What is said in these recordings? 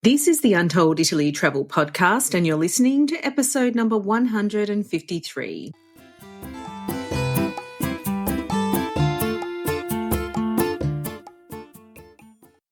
This is the Untold Italy travel podcast, and you're listening to episode number 153.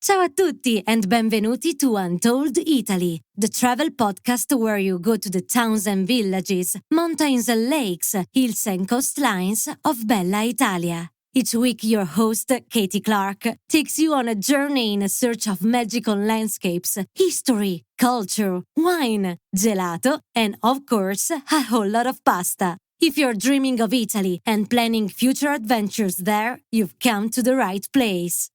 Ciao a tutti and benvenuti to Untold Italy, the travel podcast where you go to the towns and villages, mountains and lakes, hills and coastlines of Bella Italia. Each week, your host, Katie Clark, takes you on a journey in search of magical landscapes, history, culture, wine, gelato, and, of course, a whole lot of pasta. If you're dreaming of Italy and planning future adventures there, you've come to the right place.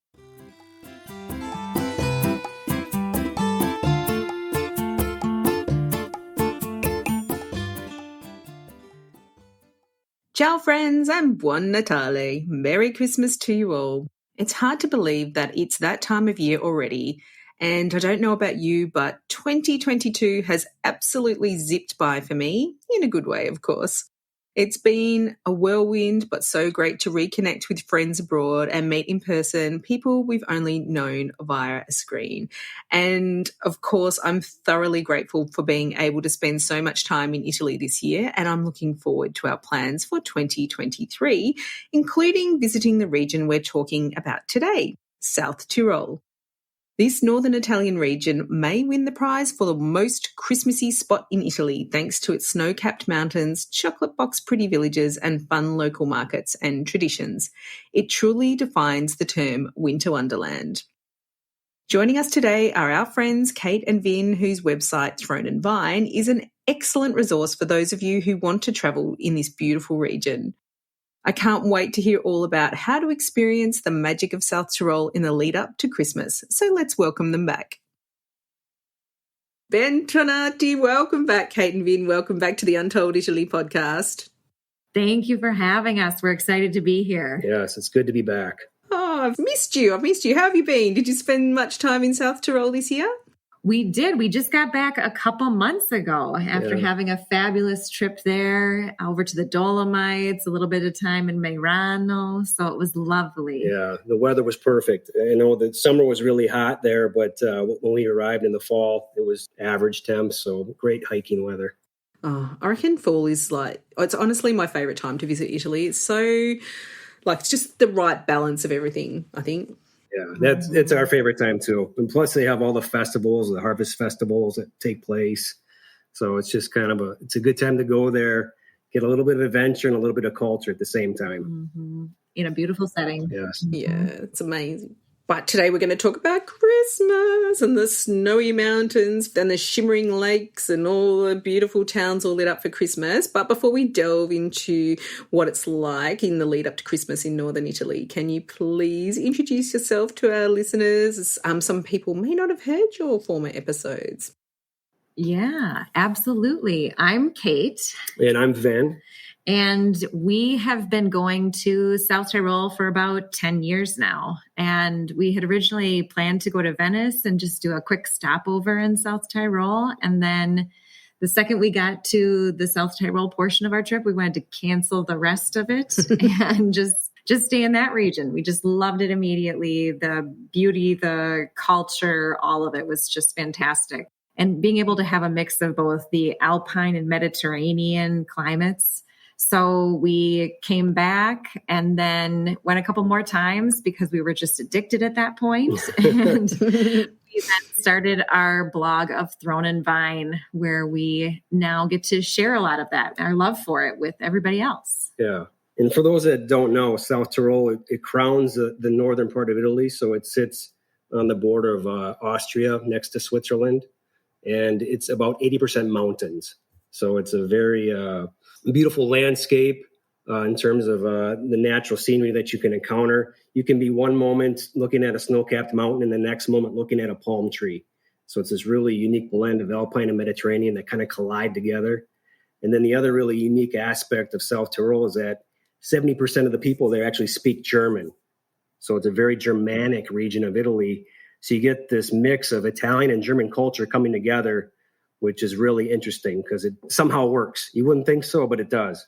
Ciao friends and buon Natale. Merry Christmas to you all. It's hard to believe that it's that time of year already, and I don't know about you, but 2022 has absolutely zipped by for me, in a good way, of course. It's been a whirlwind, but so great to reconnect with friends abroad and meet in person people we've only known via a screen. And of course, I'm thoroughly grateful for being able to spend so much time in Italy this year, and I'm looking forward to our plans for 2023, including visiting the region we're talking about today, South Tyrol. This northern Italian region may win the prize for the most Christmassy spot in Italy thanks to its snow-capped mountains, chocolate box pretty villages and fun local markets and traditions. It truly defines the term winter wonderland. Joining us today are our friends Kate and Vin, whose website Throne and Vine is an excellent resource for those of you who want to travel in this beautiful region. I can't wait to hear all about how to experience the magic of South Tyrol in the lead up to Christmas. So let's welcome them back. Bentornati, welcome back, Kate and Vin. Welcome back to the Untold Italy podcast. Thank you for having us. We're excited to be here. Yes, it's good to be back. Oh, I've missed you. How have you been? Did you spend much time in South Tyrol this year? We did. We just got back a couple months ago after having a fabulous trip there over to the Dolomites, a little bit of time in Merano. So it was lovely. Yeah, the weather was perfect. I know the summer was really hot there, but when we arrived in the fall, it was average temps, so great hiking weather. Oh, I reckon fall is it's honestly my favourite time to visit Italy. It's so, it's just the right balance of everything, I think. Yeah, it's our favorite time too. And plus they have all the festivals, the harvest festivals that take place. So it's just it's a good time to go there, get a little bit of adventure and a little bit of culture at the same time. Mm-hmm. In a beautiful setting. Yes. Yeah, it's amazing. But today we're going to talk about Christmas and the snowy mountains and the shimmering lakes and all the beautiful towns all lit up for Christmas. But before we delve into what it's like in the lead up to Christmas in northern Italy, can you please introduce yourself to our listeners? Some people may not have heard your former episodes. Yeah, absolutely. I'm Kate. And I'm Vin. And we have been going to South Tyrol for about 10 years now. And we had originally planned to go to Venice and just do a quick stopover in South Tyrol. And then the second we got to the South Tyrol portion of our trip, we wanted to cancel the rest of it and just stay in that region. We just loved it immediately. The beauty, the culture, all of it was just fantastic. And being able to have a mix of both the Alpine and Mediterranean climates. So we came back and then went a couple more times because we were just addicted at that point. And we then started our blog of Throne and Vine, where we now get to share a lot of that, our love for it with everybody else. Yeah. And for those that don't know, South Tyrol, it crowns the northern part of Italy. So it sits on the border of Austria next to Switzerland. And it's about 80% mountains. So it's a very beautiful landscape in terms of the natural scenery that you can encounter. You can be one moment looking at a snow-capped mountain and the next moment looking at a palm tree. So it's this really unique blend of Alpine and Mediterranean that kind of collide together. And then the other really unique aspect of South Tyrol is that 70% of the people there actually speak German. So it's a very Germanic region of Italy. So you get this mix of Italian and German culture coming together, which is really interesting because it somehow works. You wouldn't think so, but it does.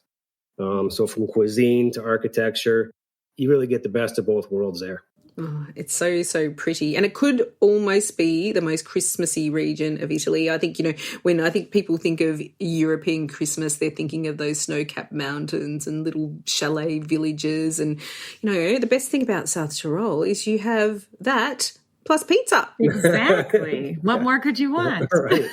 So from cuisine to architecture, you really get the best of both worlds there. Oh, it's so, so pretty. And it could almost be the most Christmassy region of Italy. I think, when I think people think of European Christmas, they're thinking of those snow-capped mountains and little chalet villages. And, the best thing about South Tyrol is you have that plus pizza. Exactly. What more could you want? Right.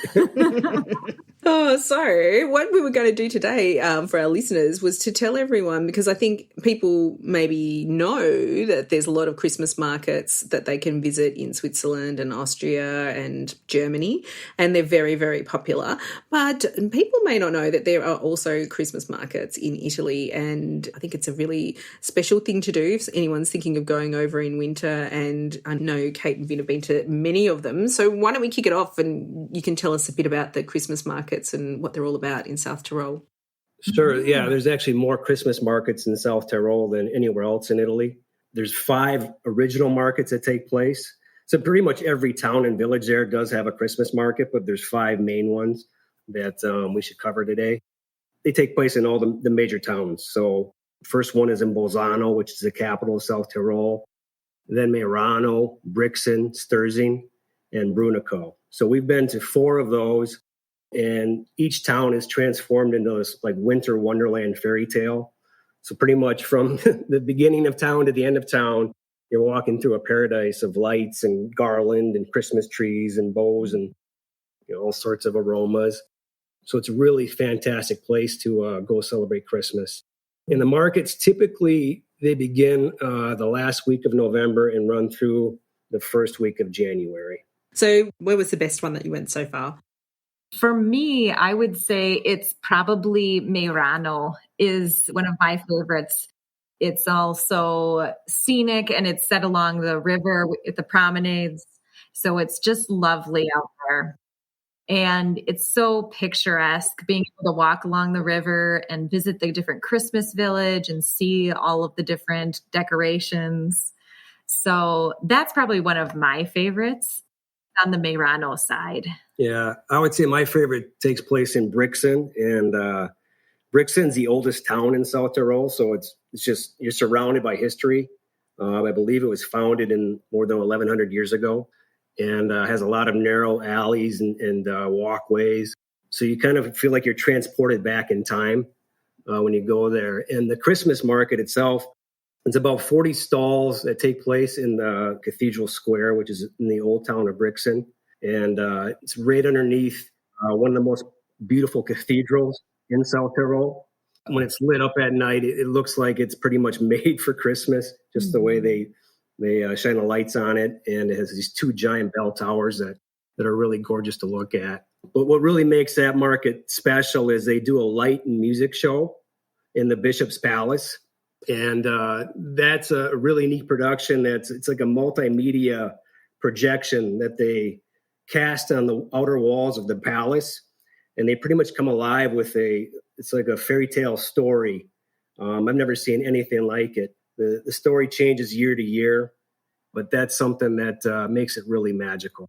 So what we were going to do today for our listeners was to tell everyone, because I think people maybe know that there's a lot of Christmas markets that they can visit in Switzerland and Austria and Germany, and they're very, very popular. But people may not know that there are also Christmas markets in Italy, and I think it's a really special thing to do if anyone's thinking of going over in winter, and I know Kate and Vin have been to many of them. So why don't we kick it off and you can tell us a bit about the Christmas markets and what they're all about in South Tyrol. Sure. Yeah, there's actually more Christmas markets in South Tyrol than anywhere else in Italy. There's 5 original markets that take place. So pretty much every town and village there does have a Christmas market, but there's 5 main ones that we should cover today. They take place in all the major towns. So first one is in Bolzano, which is the capital of South Tyrol. Then Merano, Brixen, Sterzing, and Brunico. So we've been to 4 of those. And each town is transformed into this like winter wonderland fairy tale. So pretty much from the beginning of town to the end of town, you're walking through a paradise of lights and garland and Christmas trees and bows and all sorts of aromas. So it's a really fantastic place to go celebrate Christmas. And the markets, typically, they begin the last week of November and run through the first week of January. So where was the best one that you went so far? For me, I would say it's probably Merano is one of my favorites. It's also scenic and it's set along the river with the promenades. So it's just lovely out there. And it's so picturesque being able to walk along the river and visit the different Christmas village and see all of the different decorations. So that's probably one of my favorites on the Merano side. Yeah, I would say my favorite takes place in Brixen, and Brixen's the oldest town in South Tyrol, so it's just you're surrounded by history. I believe it was founded in more than 1,100 years ago, and has a lot of narrow alleys and walkways. So you kind of feel like you're transported back in time when you go there. And the Christmas market itself, it's about 40 stalls that take place in the Cathedral Square, which is in the old town of Brixen. And it's right underneath one of the most beautiful cathedrals in South Tyrol. When it's lit up at night, it looks like it's pretty much made for Christmas, just the way they shine the lights on it. And it has these 2 giant bell towers that are really gorgeous to look at. But what really makes that market special is they do a light and music show in the Bishop's Palace. And that's a really neat production. It's like a multimedia projection that they cast on the outer walls of the palace, and they pretty much come alive with it's like a fairy tale story. I've never seen anything like it. The story changes year to year, but that's something that makes it really magical.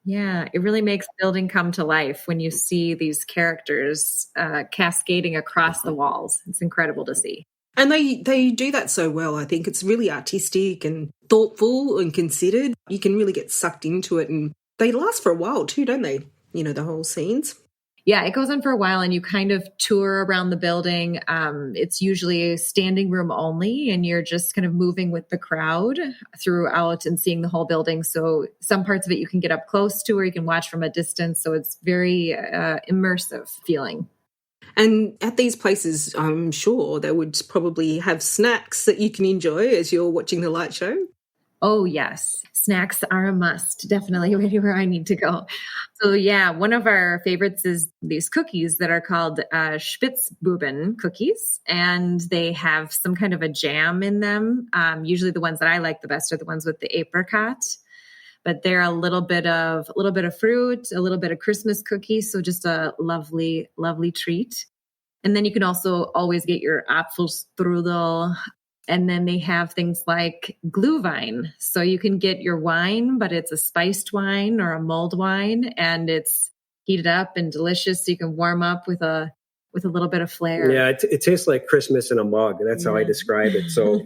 Yeah, it really makes building come to life when you see these characters cascading across the walls. It's incredible to see. And they do that so well. I think it's really artistic and thoughtful and considered. You can really get sucked into it, and they last for a while too, don't they? The whole scenes. Yeah, it goes on for a while and you kind of tour around the building. It's usually standing room only and you're just kind of moving with the crowd throughout and seeing the whole building. So some parts of it you can get up close to or you can watch from a distance. So it's very immersive feeling. And at these places, I'm sure they would probably have snacks that you can enjoy as you're watching the light show. Oh, yes. Snacks are a must. Definitely anywhere I need to go. So, yeah, one of our favorites is these cookies that are called Spitzbuben cookies. And they have some kind of a jam in them. Usually the ones that I like the best are the ones with the apricot. But they're a little bit of fruit, a little bit of Christmas cookies. So just a lovely, lovely treat. And then you can also always get your Apfelstrudel. And then they have things like Glühwein. So you can get your wine, but it's a spiced wine or a mulled wine. And it's heated up and delicious. So you can warm up with a little bit of flair. Yeah, it tastes like Christmas in a mug. That's how I describe it. So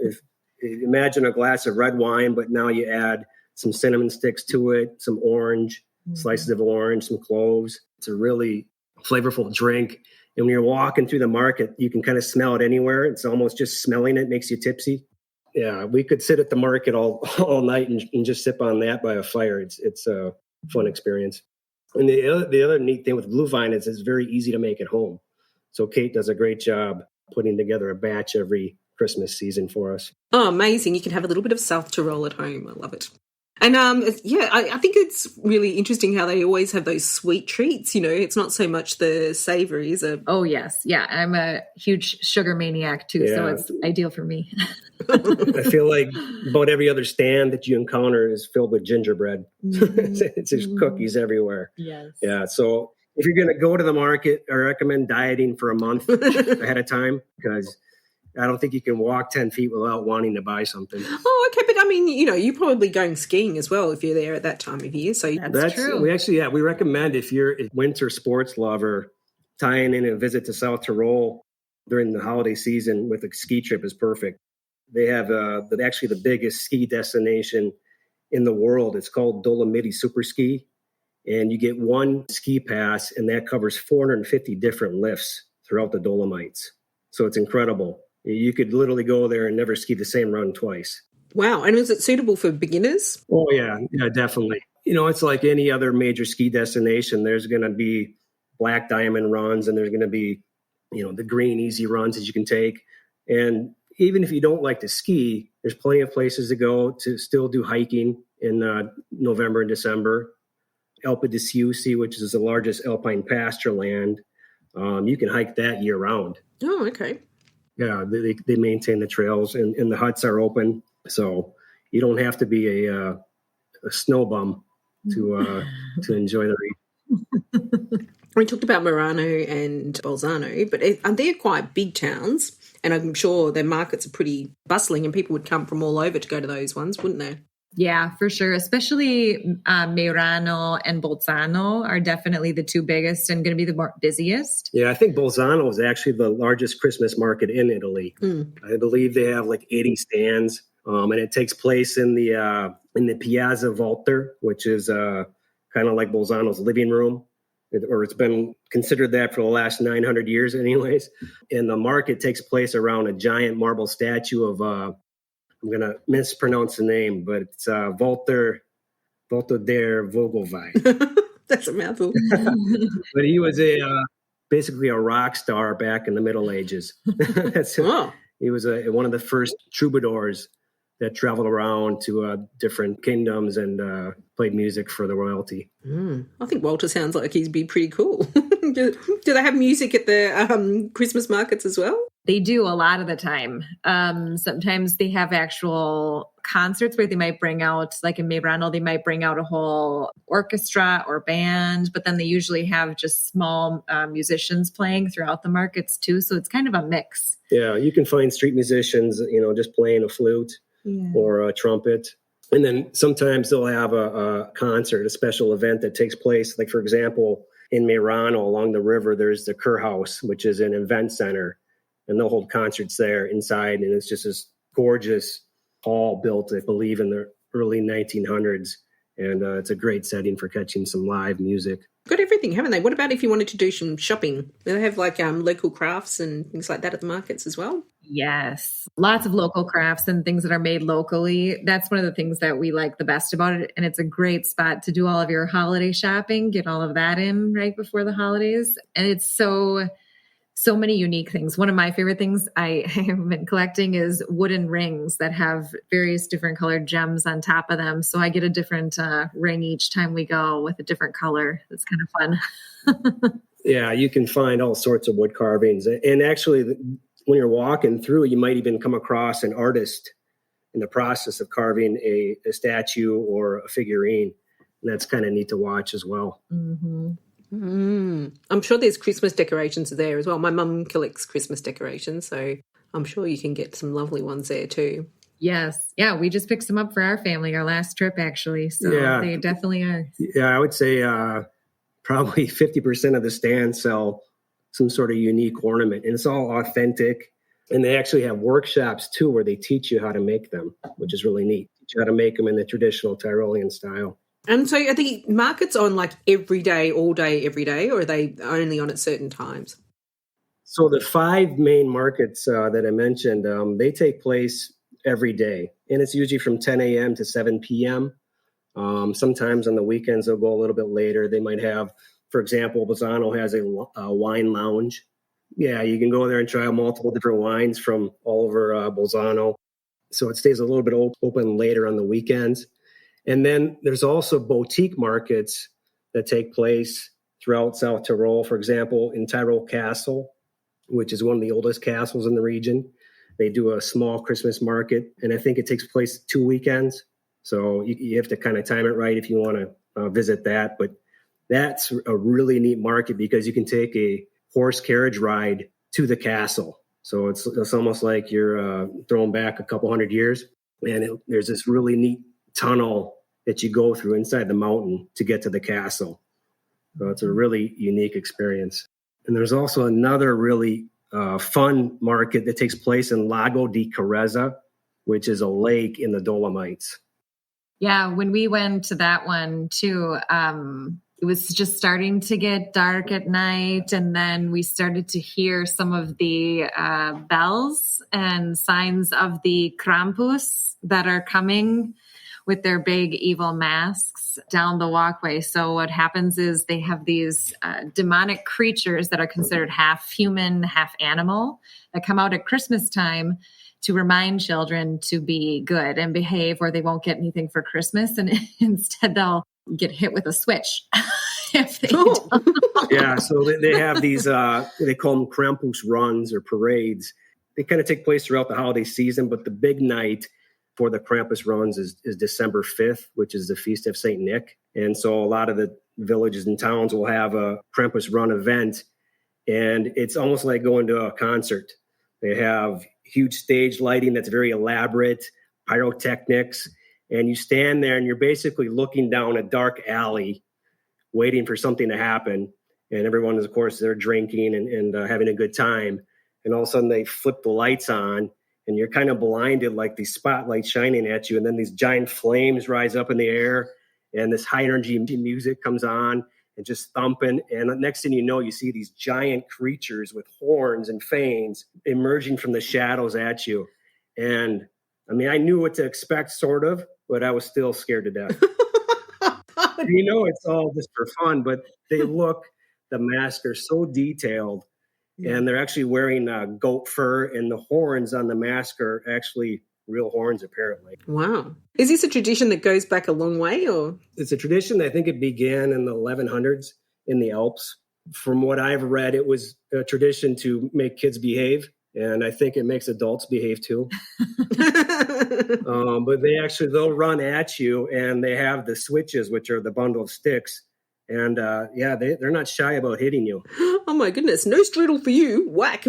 Imagine a glass of red wine, but now you add some cinnamon sticks to it, some orange, slices of orange, some cloves. It's a really flavorful drink. And when you're walking through the market, you can kind of smell it anywhere. It's almost just smelling it makes you tipsy. Yeah, we could sit at the market all night and just sip on that by a fire. It's a fun experience. And the other neat thing with blue vine is it's very easy to make at home. So Kate does a great job putting together a batch every Christmas season for us. Oh, amazing. You can have a little bit of South Tyrol at home. I love it. And I think it's really interesting how they always have those sweet treats. It's not so much the savories. Oh, yes. Yeah. I'm a huge sugar maniac too. Yeah. So it's ideal for me. I feel like about every other stand that you encounter is filled with gingerbread. It's just cookies everywhere. Yes. Yeah. So if you're going to go to the market, I recommend dieting for a month ahead of time, because I don't think you can walk 10 feet without wanting to buy something. Oh, okay. But I mean, you're probably going skiing as well if you're there at that time of year. So that's true. We recommend if you're a winter sports lover, tying in a visit to South Tyrol during the holiday season with a ski trip is perfect. They have actually the biggest ski destination in the world. It's called Dolomites Super Ski. And you get one ski pass, and that covers 450 different lifts throughout the Dolomites. So it's incredible. You could literally go there and never ski the same run twice. Wow. And is it suitable for beginners? Oh, yeah. Yeah, definitely. It's like any other major ski destination. There's going to be black diamond runs, and there's going to be, the green easy runs that you can take. And even if you don't like to ski, there's plenty of places to go to still do hiking in November and December. Alpine d'Huez, which is the largest alpine pasture land. You can hike that year round. Oh, okay. Yeah, they maintain the trails, and the huts are open, so you don't have to be a snow bum to enjoy the region. We talked about Merano and Bolzano, but they're quite big towns, and I'm sure their markets are pretty bustling, and people would come from all over to go to those ones, wouldn't they? Yeah, for sure. Especially Merano and Bolzano are definitely the two biggest and going to be the busiest. Yeah, I think Bolzano is actually the largest Christmas market in Italy. I believe they have like 80 stands, and it takes place in the Piazza Walter, which is kind of like Bolzano's living room, or it's been considered that for the last 900 years anyways. And the market takes place around a giant marble statue of I'm going to mispronounce the name, but it's Walter der Vogelwein. That's a mouthful. But he was basically a rock star back in the Middle Ages. He was one of the first troubadours that traveled around to different kingdoms and played music for the royalty. I think Walter sounds like he'd be pretty cool. Do they have music at the Christmas markets as well? They do a lot of the time. Sometimes they have actual concerts where they might bring out, like in Merano, they might bring out a whole orchestra or band, but then they usually have just small musicians playing throughout the markets too. So it's kind of a mix. Yeah, you can find street musicians, just playing a flute or a trumpet. And then sometimes they'll have a concert, a special event that takes place. Like, for example, in Merano along the river, there's the Kurhaus, which is an event center. And they'll hold concerts there inside. And it's just this gorgeous hall built, I believe, in the early 1900s. And it's a great setting for catching some live music. Got everything, haven't they? What about if you wanted to do some shopping? Do they have like local crafts and things like that at the markets as well? Yes. Lots of local crafts and things that are made locally. That's one of the things that we like the best about it. And it's a great spot to do all of your holiday shopping, get all of that in right before the holidays. And it's so many unique things. One of my favorite things I have been collecting is wooden rings that have various different colored gems on top of them. So I get a different ring each time we go with a different color. It's kind of fun. Yeah, you can find all sorts of wood carvings. And actually, when you're walking through, you might even come across an artist in the process of carving a statue or a figurine. And that's kind of neat to watch as well. Mm-hmm. I'm sure there's Christmas decorations there as well. My mum collects Christmas decorations, so I'm sure you can get some lovely ones there too. Yes. Yeah, we just picked some up for our family, our last trip actually. So they definitely are. Yeah, I would say probably 50% of the stands sell some sort of unique ornament. And it's all authentic. And they actually have workshops too, where they teach you how to make them, which is really neat. Teach you how to make them in the traditional Tyrolean style. And so are the markets on like every day, all day, every day, or are they only on at certain times? So the 5 main markets that I mentioned, they take place every day. And it's usually from 10 a.m. to 7 p.m. Sometimes on the weekends, they'll go a little bit later. They might have, for example, Bolzano has a wine lounge. Yeah, you can go there and try multiple different wines from all over Bolzano. So it stays a little bit open later on the weekends. And then there's also boutique markets that take place throughout South Tyrol. For example, in Tyrol Castle, which is one of the oldest castles in the region, they do a small Christmas market. And I think it takes place 2 weekends. So you have to kind of time it right if you want to visit that. But that's a really neat market because you can take a horse carriage ride to the castle. So it's almost like you're thrown back a couple hundred years. And there's this really neat tunnel that you go through inside the mountain to get to the castle. So it's a really unique experience. And there's also another really fun market that takes place in Lago di Carezza, which is a lake in the Dolomites. Yeah, when we went to that one too, it was just starting to get dark at night. And then we started to hear some of the bells and signs of the Krampus that are coming with their big evil masks down the walkway. So what happens is they have these demonic creatures that are considered half human, half animal that come out at Christmas time to remind children to be good and behave, or they won't get anything for Christmas. And instead they'll get hit with a switch. If they don't. Yeah, so they have these, they call them Krampus runs or parades. They kind of take place throughout the holiday season, but the big night for the Krampus runs is December 5th, which is the feast of St. Nick. And so a lot of the villages and towns will have a Krampus run event, and it's almost like going to a concert. They have huge stage lighting that's very elaborate, pyrotechnics, and you stand there and you're basically looking down a dark alley waiting for something to happen. And everyone is, of course, they're drinking and having a good time. And all of a sudden they flip the lights on and you're kind of blinded, like these spotlights shining at you. And then these giant flames rise up in the air and this high energy music comes on and just thumping. And the next thing you know, you see these giant creatures with horns and fangs emerging from the shadows at you. And I mean, I knew what to expect, sort of, but I was still scared to death. You know, it's all just for fun, but the masks are so detailed, and they're actually wearing goat fur, and the horns on the mask are actually real horns, apparently. Wow. Is this a tradition that goes back a long way, or? It's a tradition. I think it began in the 1100s in the Alps. From what I've read, it was a tradition to make kids behave. And I think it makes adults behave too. But they'll run at you, and they have the switches, which are the bundle of sticks. And they're not shy about hitting you. Oh my goodness. No strudel for you. Whack.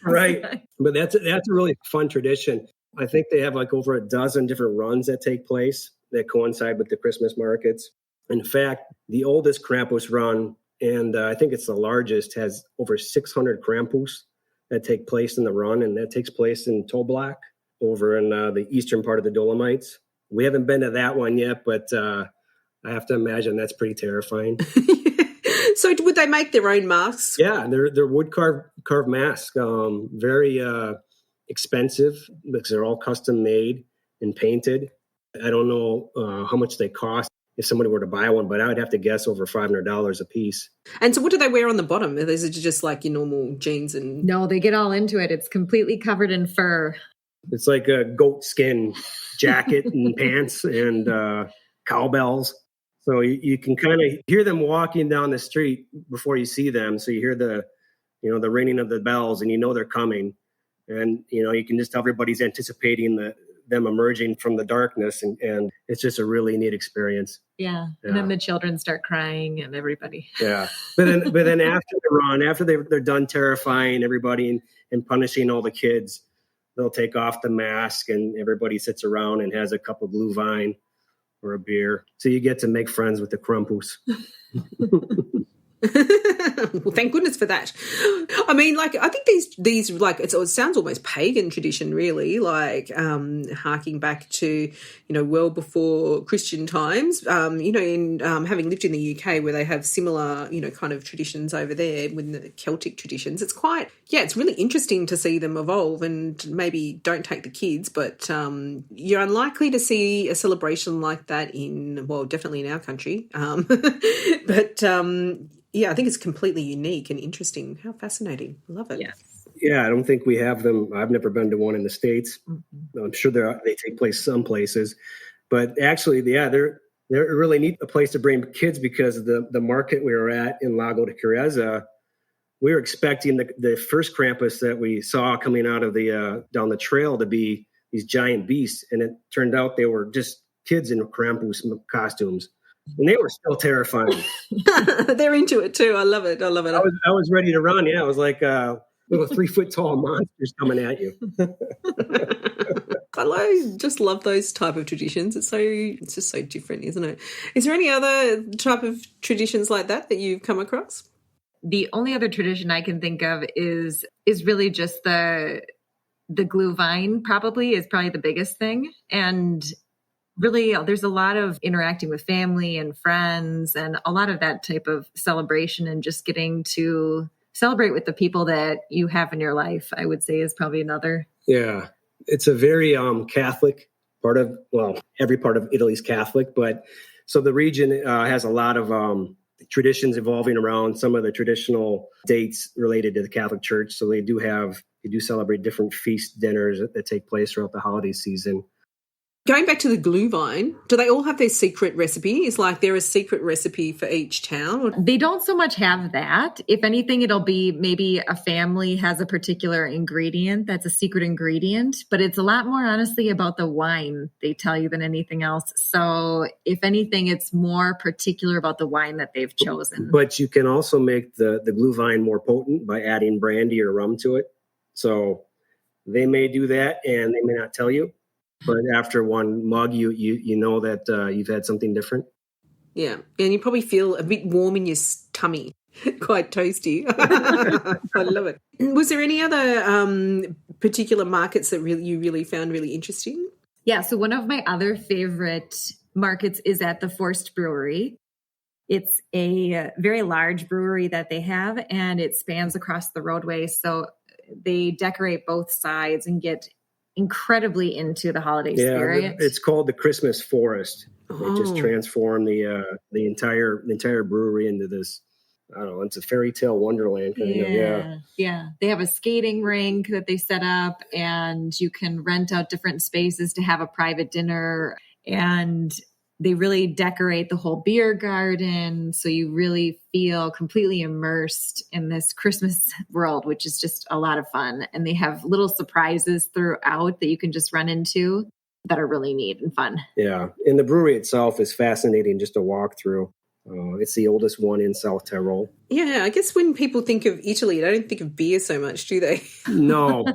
Right. But that's a really fun tradition. I think they have like over a dozen different runs that take place that coincide with the Christmas markets. In fact, the oldest Krampus run, and I think it's the largest, has over 600 Krampus that take place in the run, and that takes place in Toblach over in the eastern part of the Dolomites. We haven't been to that one yet, but I have to imagine that's pretty terrifying. So would they make their own masks? Yeah, they're wood carved masks, very expensive because they're all custom made and painted. I don't know how much they cost if somebody were to buy one, but I would have to guess over $500 a piece. And so what do they wear on the bottom? Is it just like your normal jeans? And No, they get all into it. It's completely covered in fur. It's like a goat skin jacket and pants and cowbells. So you can kind of hear them walking down the street before you see them. So you hear the ringing of the bells, and they're coming. And, you can just tell everybody's anticipating them emerging from the darkness. And it's just a really neat experience. Yeah. And then the children start crying and everybody. Yeah. But then after the run, after they're done terrifying everybody and punishing all the kids, they'll take off the mask and everybody sits around and has a cup of glühwein or a beer. So you get to make friends with the Krampus. Well, thank goodness for that. I mean, like, I think these like it sounds almost pagan tradition, really, like harking back to well before Christian times. In having lived in the UK where they have similar kind of traditions over there with the Celtic traditions, it's really interesting to see them evolve. And maybe don't take the kids, but you're unlikely to see a celebration like that definitely in our country. But yeah, I think it's completely unique and interesting. How fascinating. Love it. Yes. Yeah, I don't think we have them. I've never been to one in the States. Mm-hmm. I'm sure they take place some places. But actually, yeah, they're really neat a place to bring kids because of the market we were at in Lago di Chiesa. We were expecting the first Krampus that we saw coming out of the down the trail to be these giant beasts. And it turned out they were just kids in Krampus costumes. And they were still terrifying. They're into it too. I love it. I was ready to run. Yeah, I was like little 3-foot tall monsters coming at you. I just love those type of traditions. It's just so different, isn't it? Is there any other type of traditions like that you've come across? The only other tradition I can think of is really just the glue vine. Probably the biggest thing, and really, there's a lot of interacting with family and friends and a lot of that type of celebration and just getting to celebrate with the people that you have in your life, I would say is probably another. Yeah, it's a very Catholic part of, every part of Italy's Catholic, but so the region has a lot of traditions evolving around some of the traditional dates related to the Catholic Church. So they do celebrate different feast dinners that take place throughout the holiday season. Going back to the glue vine, do they all have their secret recipe? Is like there a secret recipe for each town? They don't so much have that. If anything, it'll be maybe a family has a particular ingredient that's a secret ingredient, but it's a lot more honestly about the wine they tell you than anything else. So if anything, it's more particular about the wine that they've chosen. But you can also make the glue vine more potent by adding brandy or rum to it. So they may do that and they may not tell you. But after one mug, you know that you've had something different. Yeah, and you probably feel a bit warm in your tummy, quite toasty. I love it. Was there any other particular markets that you really found really interesting? Yeah, so one of my other favorite markets is at the Forst Brewery. It's a very large brewery that they have, and it spans across the roadway. So they decorate both sides and get incredibly into the holiday spirit. It's called the Christmas Forest. They just transform the entire brewery into this. I don't know. It's a fairy tale wonderland kind of. Yeah. They have a skating rink that they set up, and you can rent out different spaces to have a private dinner. And they really decorate the whole beer garden, so you really feel completely immersed in this Christmas world, which is just a lot of fun. And they have little surprises throughout that you can just run into that are really neat and fun. Yeah, and the brewery itself is fascinating just to walk through. It's the oldest one in South Tyrol. Yeah, I guess when people think of Italy, they don't think of beer so much, do they? No,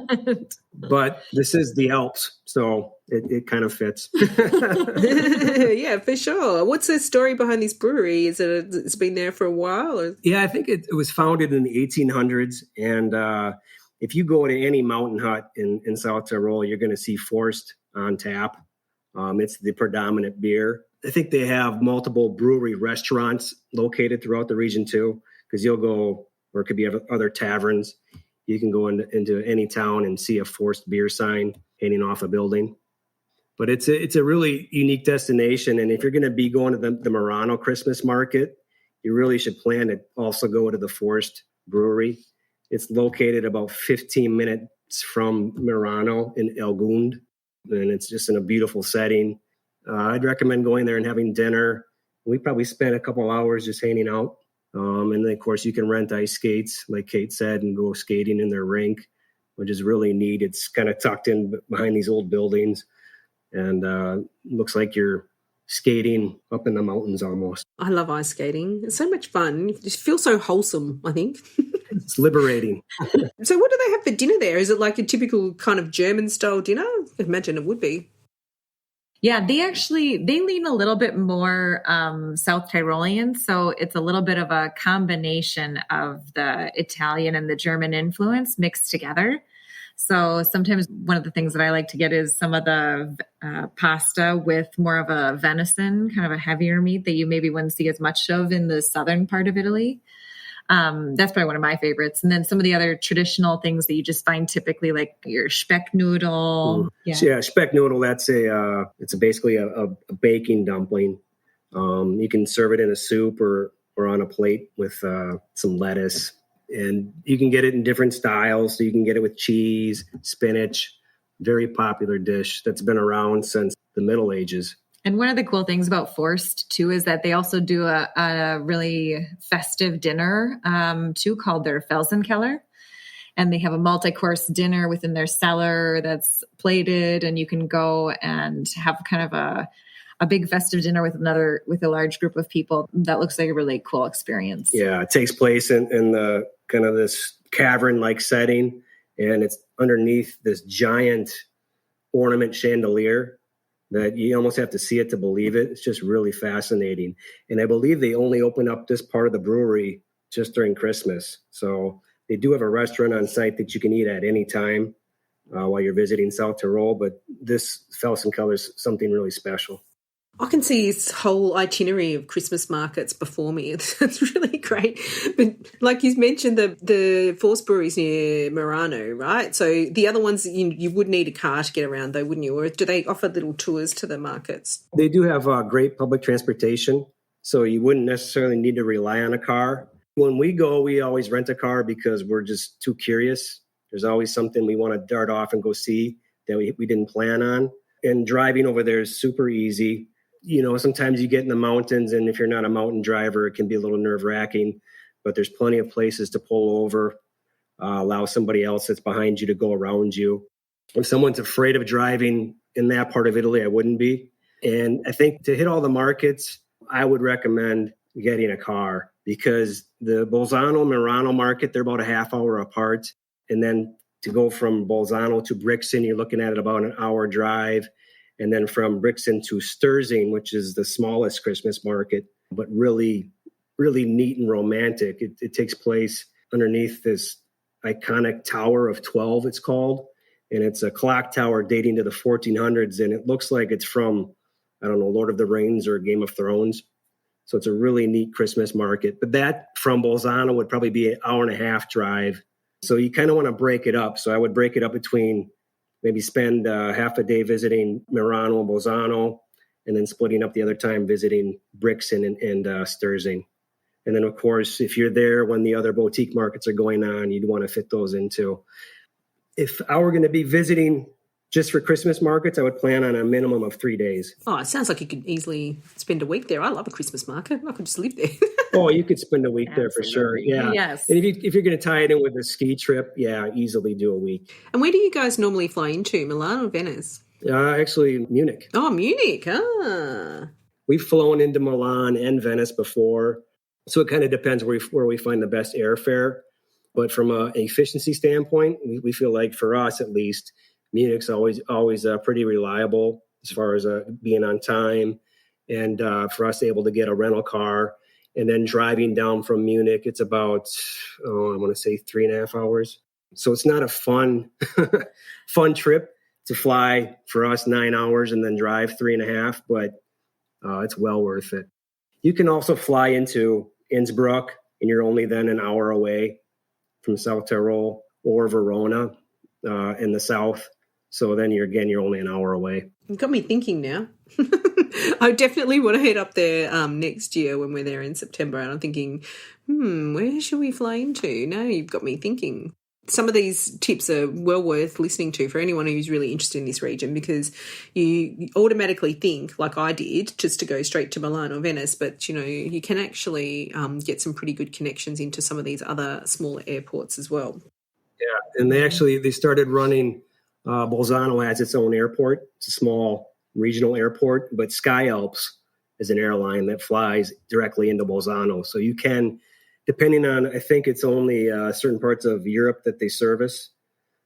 but this is the Alps, so it kind of fits. Yeah, for sure. What's the story behind this brewery? Is it's been there for a while? Or? Yeah, I think it was founded in the 1800s, and if you go to any mountain hut in South Tyrol, you're going to see Forst on tap. It's the predominant beer. I think they have multiple brewery restaurants located throughout the region too, because you'll go, or it could be other taverns. You can go into any town and see a Forst beer sign hanging off a building. But it's a really unique destination. And if you're going to be going to the Merano Christmas market, you really should plan to also go to the Forst brewery. It's located about 15 minutes from Merano in Elgund, and it's just in a beautiful setting. I'd recommend going there and having dinner. We probably spent a couple hours just hanging out. And then, of course, you can rent ice skates, like Kate said, and go skating in their rink, which is really neat. It's kind of tucked in behind these old buildings, and looks like you're skating up in the mountains almost. I love ice skating. It's so much fun. You just feel so wholesome, I think. It's liberating. So what do they have for dinner there? Is it like a typical kind of German-style dinner? I imagine it would be. Yeah, they lean a little bit more South Tyrolean. So it's a little bit of a combination of the Italian and the German influence mixed together. So sometimes one of the things that I like to get is some of the pasta with more of a venison, kind of a heavier meat that you maybe wouldn't see as much of in the southern part of Italy. That's probably one of my favorites. And then some of the other traditional things that you just find typically, like your speck noodle. Yeah, speck noodle, it's basically a baking dumpling. You can serve it in a soup or on a plate with some lettuce. And you can get it in different styles. So you can get it with cheese, spinach, very popular dish that's been around since the Middle Ages. And one of the cool things about Forst, too, is that they also do a really festive dinner, too, called their Felsenkeller. And they have a multi-course dinner within their cellar that's plated, and you can go and have kind of a big festive dinner with a large group of people. That looks like a really cool experience. Yeah, it takes place in the kind of this cavern-like setting, and it's underneath this giant ornament chandelier that you almost have to see it to believe it. It's just really fascinating. And I believe they only open up this part of the brewery just during Christmas. So they do have a restaurant on site that you can eat at any time while you're visiting South Tyrol, but this Felsenkeller is something really special. I can see this whole itinerary of Christmas markets before me. It's really great. But like you mentioned, the Force breweries near Merano, right? So the other ones, you would need a car to get around though, wouldn't you? Or do they offer little tours to the markets? They do have great public transportation, so you wouldn't necessarily need to rely on a car. When we go, we always rent a car because we're just too curious. There's always something we want to dart off and go see that we didn't plan on. And driving over there is super easy. You know, sometimes you get in the mountains, and if you're not a mountain driver, it can be a little nerve-wracking, but there's plenty of places to pull over, allow somebody else that's behind you to go around you. If someone's afraid of driving in that part of Italy, I wouldn't be. And I think to hit all the markets, I would recommend getting a car, because the Bolzano and Merano market, they're about a half hour apart. And then to go from Bolzano to Brixen, you're looking at about an hour drive. And then from Brixen to Sturzing, which is the smallest Christmas market, but really, really neat and romantic. It takes place underneath this iconic Tower of 12, it's called. And it's a clock tower dating to the 1400s. And it looks like it's from, I don't know, Lord of the Rings or Game of Thrones. So it's a really neat Christmas market. But that from Bolzano would probably be an hour and a half drive. So you kind of want to break it up. So I would break it up between maybe spend half a day visiting Merano and Bolzano, and then splitting up the other time visiting Brixen and Sturzing. And then, of course, if you're there when the other boutique markets are going on, you'd want to fit those in too. If I were going to be visiting just for Christmas markets, I would plan on a minimum of 3 days. Oh, it sounds like you could easily spend a week there. I love a Christmas market. I could just live there. Oh, you could spend a week there for sure. Yeah. Yes. And if you're going to tie it in with a ski trip, yeah, easily do a week. And where do you guys normally fly into, Milan or Venice? Actually, Munich. Oh, Munich. Ah. We've flown into Milan and Venice before, so it kind of depends where we find the best airfare. But from an efficiency standpoint, we feel like, for us at least, Munich's always pretty reliable as far as being on time, and for us able to get a rental car and then driving down from Munich, it's about I want to say 3.5 hours. So it's not a fun trip to fly for us 9 hours and then drive 3.5, but it's well worth it. You can also fly into Innsbruck, and you're only then an hour away from South Tyrol, or Verona in the south. So then you're only an hour away. You've got me thinking now. I definitely want to head up there next year when we're there in September. And I'm thinking, where should we fly into? No, you've got me thinking. Some of these tips are well worth listening to for anyone who's really interested in this region, because you automatically think, like I did, just to go straight to Milan or Venice. But, you can actually get some pretty good connections into some of these other smaller airports as well. Yeah, and they started running, Bolzano has its own airport. It's a small regional airport, but Sky Alps is an airline that flies directly into Bolzano. So you can, depending on, I think it's only certain parts of Europe that they service.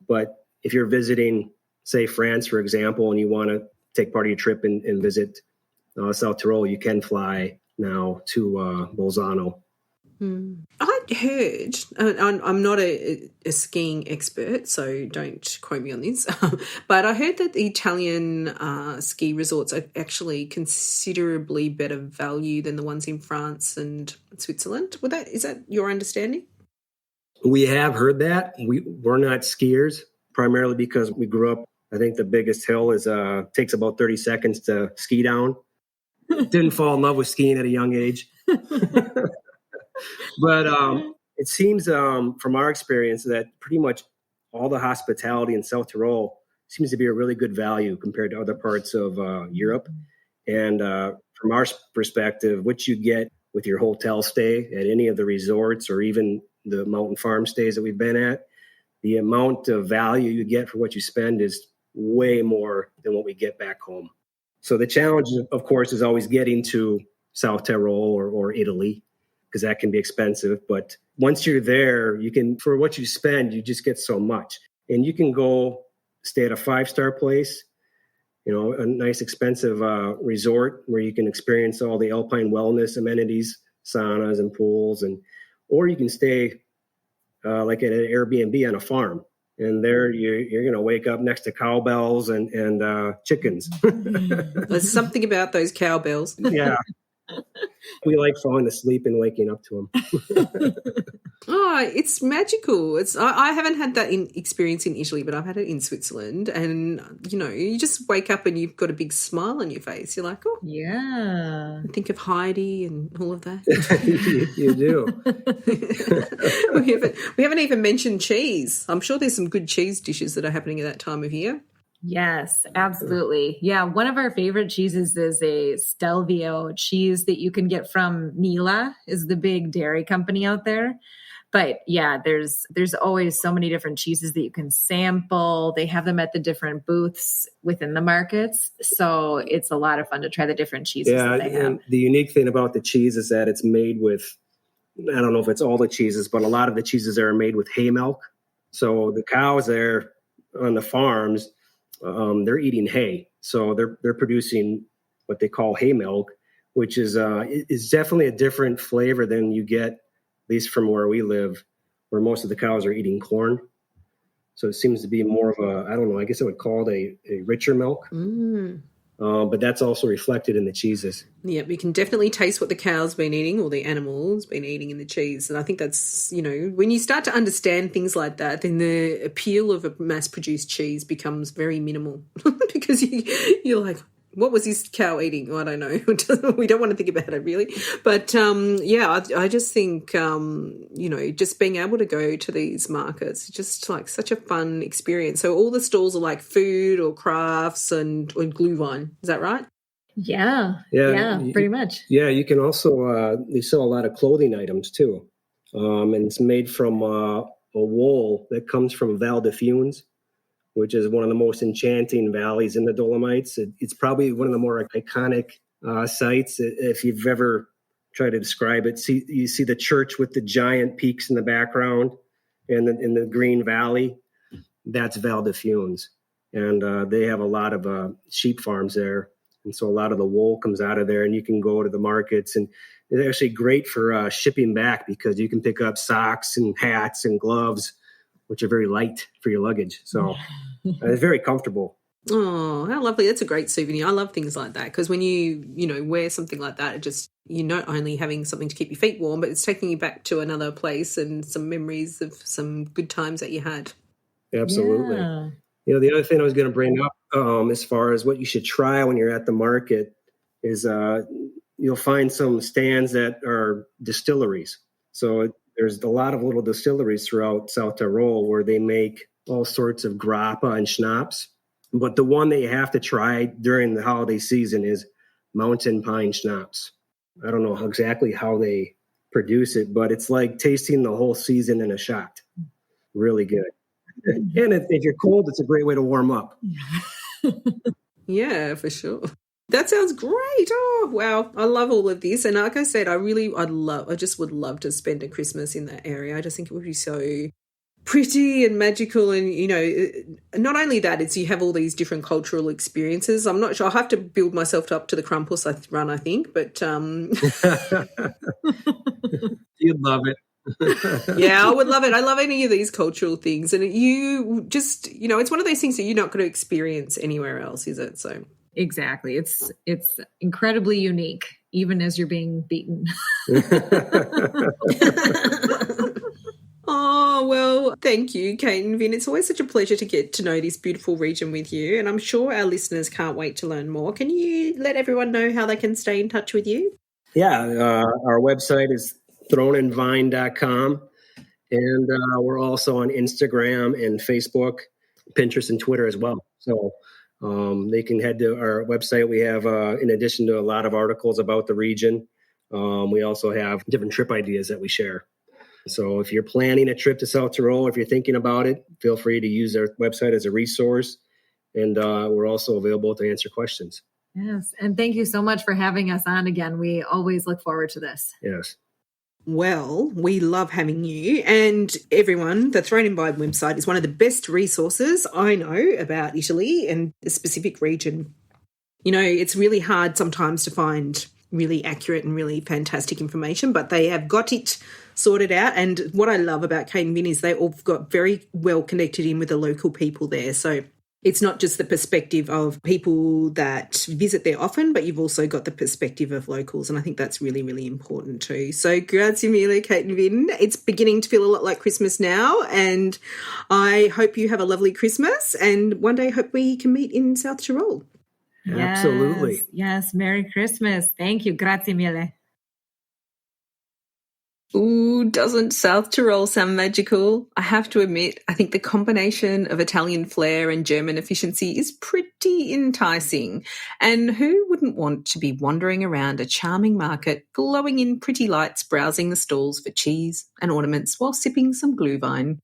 But if you're visiting, say, France, for example, and you want to take part of your trip and visit South Tyrol, you can fly now to Bolzano. I heard, I'm not a skiing expert, so don't quote me on this, but I heard that the Italian ski resorts are actually considerably better value than the ones in France and Switzerland. Is that your understanding? We have heard that. We're not skiers, primarily because we grew up, I think the biggest hill takes about 30 seconds to ski down. Didn't fall in love with skiing at a young age. But it seems from our experience that pretty much all the hospitality in South Tyrol seems to be a really good value compared to other parts of Europe. And from our perspective, what you get with your hotel stay at any of the resorts or even the mountain farm stays that we've been at, the amount of value you get for what you spend is way more than what we get back home. So the challenge, of course, is always getting to South Tyrol or Italy, because that can be expensive. But once you're there, you can, for what you spend, you just get so much. And you can go stay at a 5-star place, a nice expensive resort where you can experience all the Alpine wellness amenities, saunas and pools, or you can stay like at an Airbnb on a farm. And there you're going to wake up next to cowbells and chickens. There's something about those cowbells. Yeah. We like falling asleep and waking up to them. Oh, it's magical. I haven't had that experience in Italy, but I've had it in Switzerland. And, you just wake up and you've got a big smile on your face. You're like, oh. Yeah. Think of Heidi and all of that. You do. We haven't even mentioned cheese. I'm sure there's some good cheese dishes that are happening at that time of year. Yes, absolutely. Yeah, one of our favorite cheeses is a Stelvio cheese that you can get from Mila, is the big dairy company out there. But yeah, there's always so many different cheeses that you can sample. They have them at the different booths within the markets. So it's a lot of fun to try the different cheeses that they have. And the unique thing about the cheese is that it's made with, I don't know if it's all the cheeses, but a lot of the cheeses are made with hay milk. So the cows there on the farms, they're eating hay. So they're producing what they call hay milk, which is definitely a different flavor than you get, at least from where we live, where most of the cows are eating corn. So it seems to be more of I don't know, I guess I would call it a richer milk. But that's also reflected in the cheeses. Yeah, we can definitely taste what the cow's been eating or the animal's been eating in the cheese. And I think that's, when you start to understand things like that, then the appeal of a mass-produced cheese becomes very minimal because you're like, what was this cow eating? I don't know. We don't want to think about it really. But, I just think, just being able to go to these markets, just like such a fun experience. So all the stalls are like food or crafts or Glühwein. Is that right? Yeah, pretty much. Yeah, you can also, they sell a lot of clothing items too. And it's made from a wool that comes from Val de Funes, which is one of the most enchanting valleys in the Dolomites. It's probably one of the more iconic sites. If you've ever tried to describe it, you see the church with the giant peaks in the background and in the green valley. That's Val de Funes. And they have a lot of sheep farms there. And so a lot of the wool comes out of there, and you can go to the markets. And it's actually great for shipping back because you can pick up socks and hats and gloves, which are very light for your luggage. So it's very comfortable. Oh, how lovely. That's a great souvenir. I love things like that because when you wear something like that, it just, you're not only having something to keep your feet warm, but it's taking you back to another place and some memories of some good times that you had. Absolutely. Yeah. The other thing I was going to bring up as far as what you should try when you're at the market is you'll find some stands that are distilleries. So there's a lot of little distilleries throughout South Tyrol where they make all sorts of grappa and schnapps. But the one that you have to try during the holiday season is mountain pine schnapps. I don't know exactly how they produce it, but it's like tasting the whole season in a shot. Really good. And if you're cold, it's a great way to warm up. Yeah, for sure. That sounds great. Oh, wow. I love all of this. And like I said, I just would love to spend a Christmas in that area. I just think it would be so pretty and magical, and not only that, it's you have all these different cultural experiences. I'm not sure, I'll have to build myself up to the Krampus I think, but You'd love it. Yeah, I would love it. I love any of these cultural things, and you just it's one of those things that you're not going to experience anywhere else, is it? So exactly, it's incredibly unique, even as you're being beaten. Oh, well, thank you, Kate and Vin. It's always such a pleasure to get to know this beautiful region with you, and I'm sure our listeners can't wait to learn more. Can you let everyone know how they can stay in touch with you? Yeah, our website is throneandvine.com, and we're also on Instagram and Facebook, Pinterest, and Twitter as well. So they can head to our website. We have, in addition to a lot of articles about the region, we also have different trip ideas that we share. So if you're planning a trip to South Tyrol, if you're thinking about it, feel free to use our website as a resource. And we're also available to answer questions. Yes. And thank you so much for having us on again. We always look forward to this. Yes. Well, we love having you, and everyone. The Throne and Vine website is one of the best resources I know about Italy and the specific region. It's really hard sometimes to find really accurate and really fantastic information, but they have got it sorted out. And what I love about Kate and Vin is they all got very well connected in with the local people there. So it's not just the perspective of people that visit there often, but you've also got the perspective of locals. And I think that's really, really important too. So grazie mille, Kate and Vin. It's beginning to feel a lot like Christmas now. And I hope you have a lovely Christmas. And one day hope we can meet in South Tyrol. Yes, absolutely. Yes. Merry Christmas. Thank you. Grazie mille. Ooh, doesn't South Tyrol sound magical? I have to admit, I think the combination of Italian flair and German efficiency is pretty enticing. And who wouldn't want to be wandering around a charming market, glowing in pretty lights, browsing the stalls for cheese and ornaments while sipping some glühwein?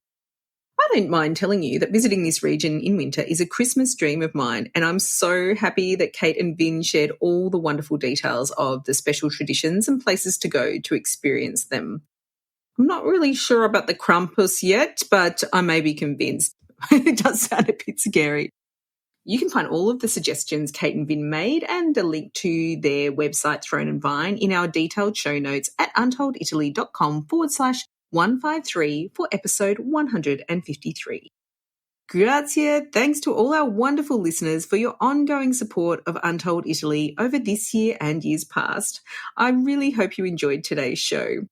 I don't mind telling you that visiting this region in winter is a Christmas dream of mine, and I'm so happy that Kate and Vin shared all the wonderful details of the special traditions and places to go to experience them. I'm not really sure about the Krampus yet, but I may be convinced. It does sound a bit scary. You can find all of the suggestions Kate and Vin made and a link to their website, Throne and Vine, in our detailed show notes at untolditaly.com/153 for episode 153. Grazie. Thanks to all our wonderful listeners for your ongoing support of Untold Italy over this year and years past. I really hope you enjoyed today's show.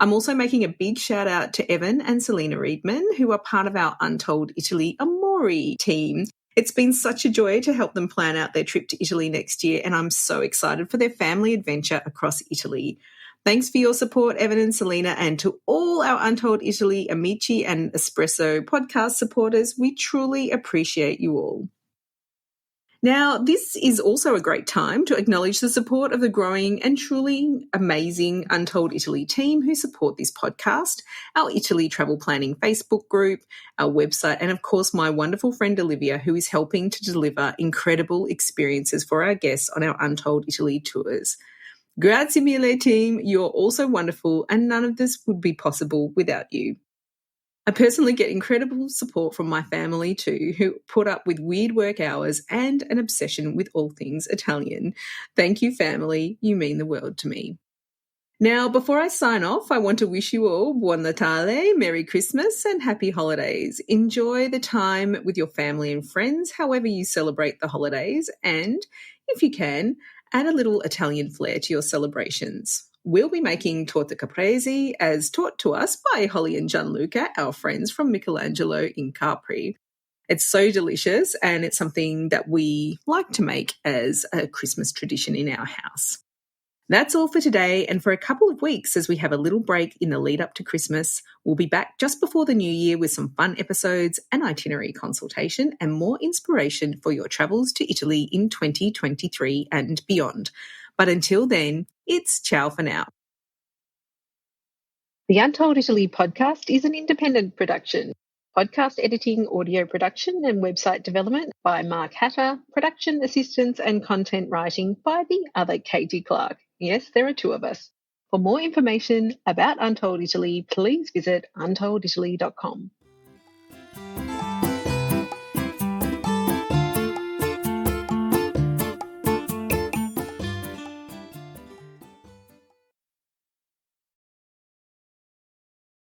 I'm also making a big shout out to Evan and Selena Reedman, who are part of our Untold Italy Amori team. It's been such a joy to help them plan out their trip to Italy next year, and I'm so excited for their family adventure across Italy. Thanks for your support, Evan and Selena, and to all our Untold Italy Amici and Espresso podcast supporters. We truly appreciate you all. Now, this is also a great time to acknowledge the support of the growing and truly amazing Untold Italy team who support this podcast, our Italy Travel Planning Facebook group, our website, and of course my wonderful friend Olivia, who is helping to deliver incredible experiences for our guests on our Untold Italy tours. Grazie mille, team. You're also wonderful, and none of this would be possible without you. I personally get incredible support from my family too, who put up with weird work hours and an obsession with all things Italian. Thank you, family. You mean the world to me. Now, before I sign off, I want to wish you all Buon Natale, Merry Christmas, and Happy Holidays. Enjoy the time with your family and friends, however you celebrate the holidays, and, if you can, add a little Italian flair to your celebrations. We'll be making torta caprese as taught to us by Holly and Gianluca, our friends from Michelangelo in Capri. It's so delicious, and it's something that we like to make as a Christmas tradition in our house. That's all for today, and for a couple of weeks as we have a little break in the lead up to Christmas, we'll be back just before the new year with some fun episodes, an itinerary consultation, and more inspiration for your travels to Italy in 2023 and beyond. But until then, it's ciao for now. The Untold Italy podcast is an independent production. Podcast editing, audio production, and website development by Mark Hatter, production assistance and content writing by the other Katie Clark. Yes, there are two of us. For more information about Untold Italy, please visit untolditaly.com.